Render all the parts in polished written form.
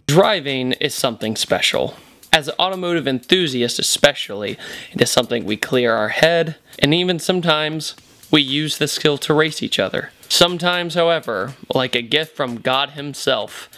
Driving is something special. As automotive enthusiasts especially, it is something we clear our head, and even sometimes we use the skill to race each other. Sometimes, however, like a gift from God himself,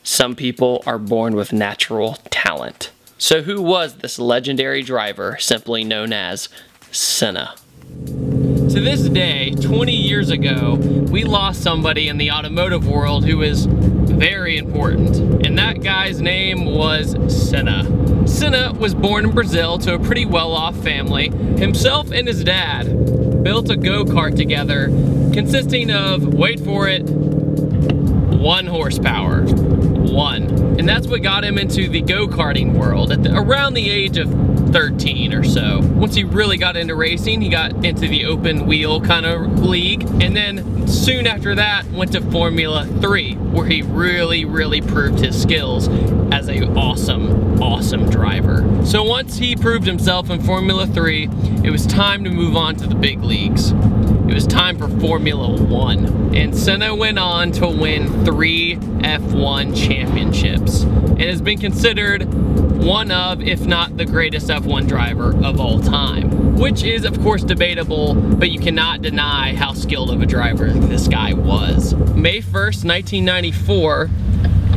some people are born with natural talent. So who was this legendary driver simply known as Senna? To this day, 20 years ago, we lost somebody in the automotive world who is very important, and that guy's name was Senna. Senna was born in Brazil to a pretty well-off family. Himself and his dad built a go-kart together consisting of, wait for it, 1 horsepower. 1. And that's what got him into the go-karting world at around the age of 13 or so. Once he really got into racing, he got into the open wheel kind of league, and then soon after that went to Formula 3, where he really proved his skills as a awesome driver. So once he proved himself in Formula 3, it was time to move on to the big leagues. It was time for Formula 1, and Senna went on to win 3 F1 championships, and has been considered one of, if not the greatest F1 driver of all time. Which is, of course, debatable, but you cannot deny how skilled of a driver this guy was. May 1st, 1994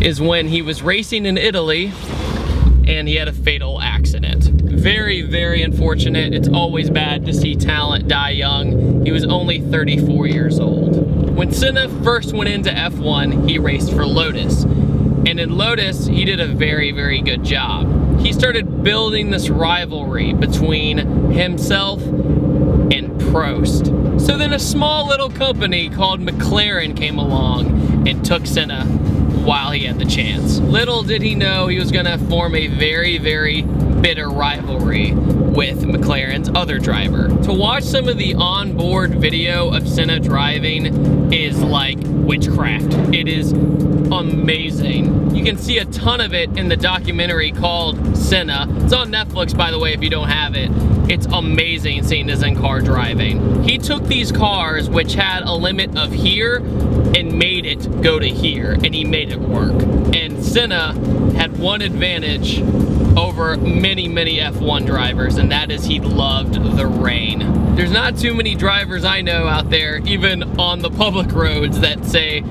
is when he was racing in Italy, and he had a fatal accident. Very unfortunate. It's always bad to see talent die young. He was only 34 years old. When Senna first went into F1, he raced for Lotus. And in Lotus, he did a very good job. He started building this rivalry between himself and Prost. So then a small little company called McLaren came along and took Senna while he had the chance. Little did he know he was gonna form a very bitter rivalry with McLaren's other driver. To watch some of the onboard video of Senna driving is like witchcraft. It is amazing. You can see a ton of it in the documentary called Senna. It's on Netflix, by the way, if you don't have it. It's amazing seeing his in-car driving. He took these cars, which had a limit of here, and made it go to here, and he made it work. And Senna had one advantage over many F1 drivers, and that is he loved the rain. There's not too many drivers I know out there, even on the public roads, that say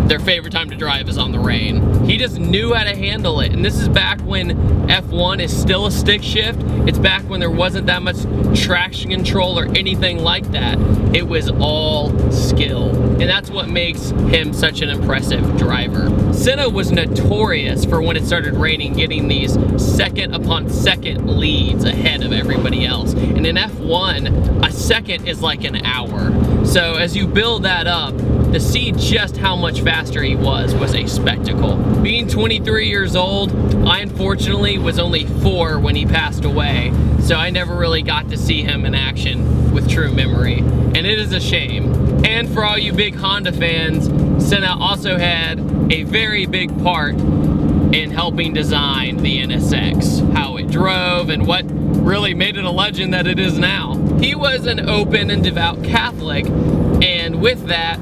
their favorite time to drive is on the rain. He just knew how to handle it, and this is back when F1 is still a stick shift. It's back when there wasn't that much traction control or anything like that. It was all skill, and that's what makes him such an impressive driver. Senna was notorious for, when it started raining, getting these second upon second leads ahead of everybody else. And in F1, a second is like an hour. So as you build that up, to see just how much faster he was a spectacle. Being 23 years old, I unfortunately was only 4 when he passed away, so I never really got to see him in action with true memory, and it is a shame. And for all you big Honda fans, Senna also had a very big part in helping design the NSX, how it drove, and what really made it a legend that it is now. He was an open and devout Catholic, and with that,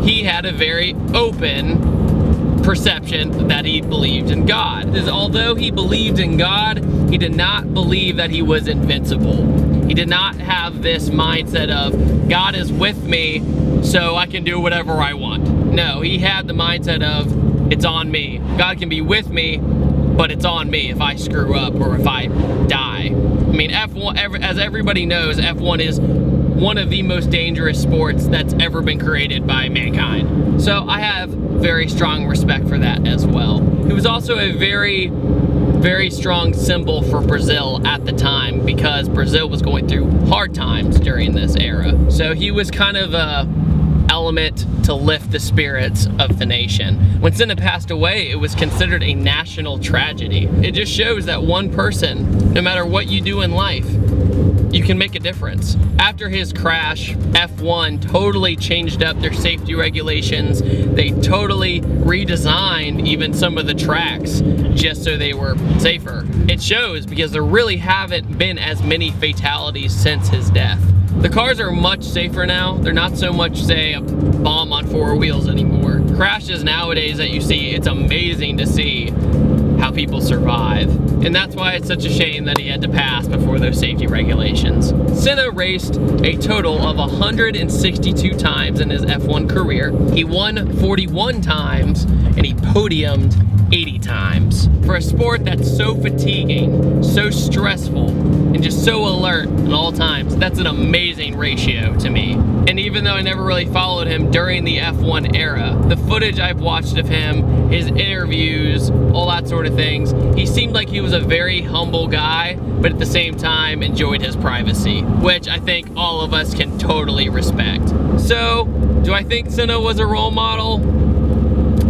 he had a very open perception that he believed in God. Although he believed in God, he did not believe that he was invincible. He did not have this mindset of, God is with me, so I can do whatever I want. No, he had the mindset of, it's on me. God can be with me, but it's on me if I screw up or if I die. I mean, F1, as everybody knows, F1 is one of the most dangerous sports that's ever been created by mankind. So I have very strong respect for that as well. He was also a very strong symbol for Brazil at the time, because Brazil was going through hard times during this era. So he was kind of a element to lift the spirits of the nation. When Senna passed away, it was considered a national tragedy. It just shows that one person, no matter what you do in life, you can make a difference. After his crash, F1 totally changed up their safety regulations. They totally redesigned even some of the tracks just so they were safer. It shows, because there really haven't been as many fatalities since his death. The cars are much safer now. They're not so much, say, a bomb on 4 wheels anymore. crashes nowadays that you see, it's amazing to see how people survive. And that's why it's such a shame that he had to pass before those safety regulations. Senna raced a total of 162 times in his F1 career. He won 41 times and he podiumed 80 times. For a sport that's so fatiguing, so stressful, and just so alert at all times, that's an amazing ratio to me. And even though I never really followed him during the F1 era, the footage I've watched of him, his interviews, all that sort of things, he seemed like he was a very humble guy, but at the same time enjoyed his privacy, which I think all of us can totally respect. So, do I think Senna was a role model?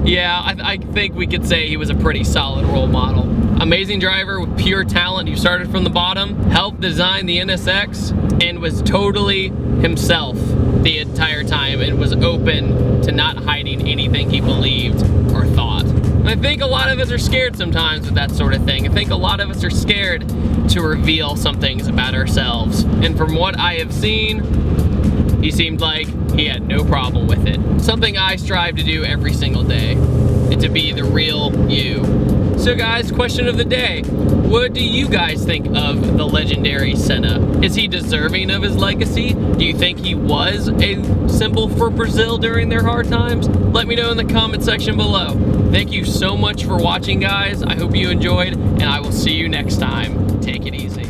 Yeah, I think we could say he was a pretty solid role model. Amazing driver with pure talent who started from the bottom, helped design the NSX, and was totally himself the entire time and was open to not hiding anything he believed or thought. And I think a lot of us are scared sometimes with that sort of thing. I think a lot of us are scared to reveal some things about ourselves. And from what I have seen, he seemed like he had no problem with it. Something I strive to do every single day, and to be the real you. So guys, question of the day. What do you guys think of the legendary Senna? Is he deserving of his legacy? Do you think he was a symbol for Brazil during their hard times? Let me know in the comment section below. Thank you so much for watching, guys. I hope you enjoyed, and I will see you next time. Take it easy.